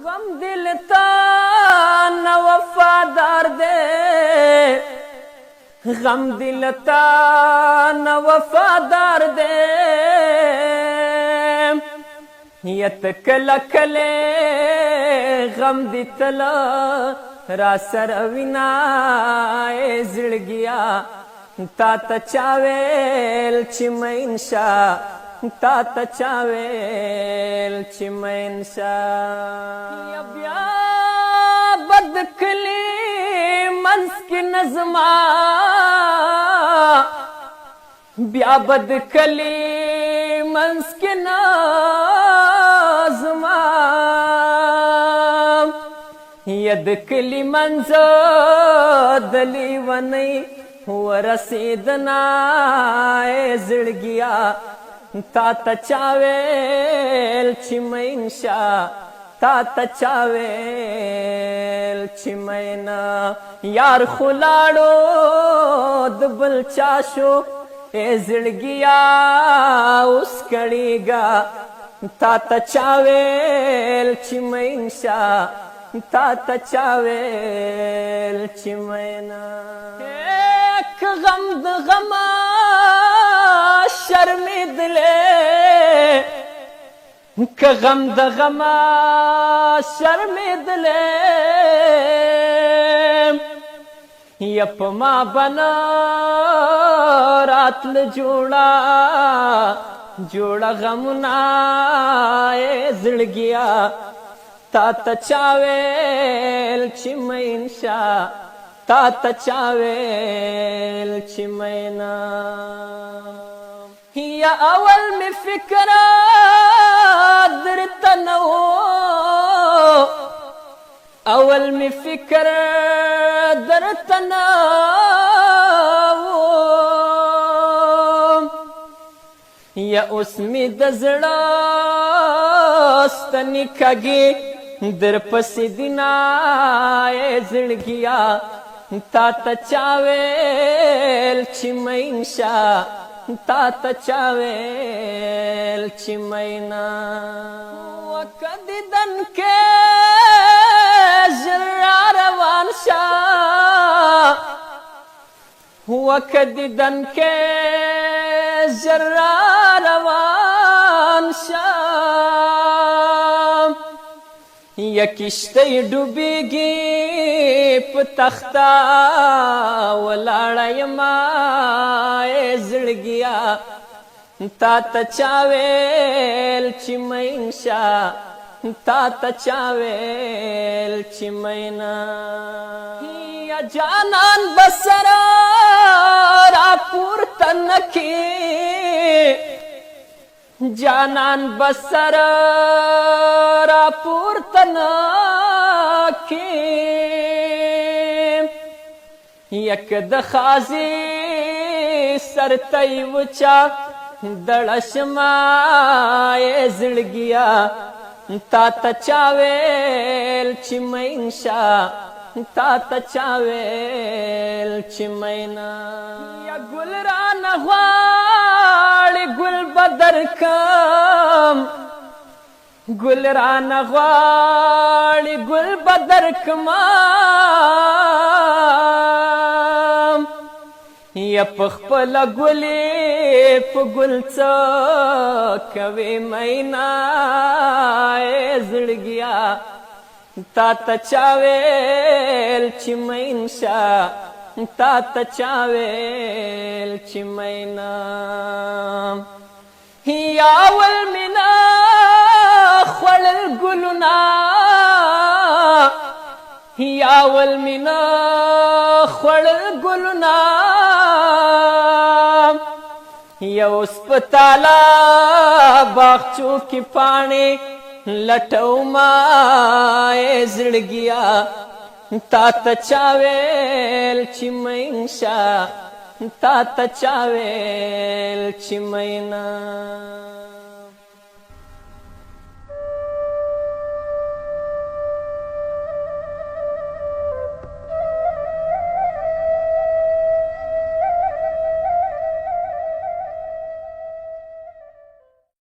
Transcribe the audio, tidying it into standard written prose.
غم دل تا نہ وفادار دے غم دل تا نہ وفادار دے یت کلا کلے غم دی تلا را سر وینا زړګیا تا ته چاویل چې مینشا تا ته چاویل چې مینشا بیا بد کلی منس کی نظما بیا بد کلی منس کی نظما ید کلی منز دلی ونی ورسیدنا زړګیا تا ته چاویل چې مینشا تا ته چاویل چې مینا یار خلاړو د بل چا شو زړګیا اوس کړيګا تا ته چاویل چې مینشا تا ته چاویل چې مینا غم د غما شرمېدلې که غم د غما شرمېدلې یا په ما بنا راتل جوړه غمونه زړګیا تا ته چاویل چې مینشا تا ته چاویل چې مینا یا اول می فکر درته نو اول می فکر درته نو یا اوس می د زړه ستنې کږې در پسې دینا زړګیا تا ته چاویل چې مینشا تا ته چاویل چې مینا وکدیدن کې زړه روان شا وکدیدن کې زړه روان شا یا کشتی ډوبېږي په تخته ولاړه یما زړګیا تا ته چاویل چې مینشا تا ته چاویل چې مینا یا جانان بسر راپورته نکي جانان بسر راپورته نکي یک د خازي سرتای وچا دړشما زړګیا تا ته چاویل چې مینشا تا ته چاویل چې مینا یا ګل را نغواړي ګل بدر کم ګل را نغواړي ګل بدر کما یا پخپل ګلې په ګل څه کوي مینا زړګیا تا ته چاویل چې مینشا تا ته چاویل چې مینا یا ول مینا خوړل ګلونه یا ول مینا خوړل ګلونه یو سپتالا باغچو کی پانی لټو ما زړګیا تا ته چاویل چې مینشا تا ته چاویل چې مینا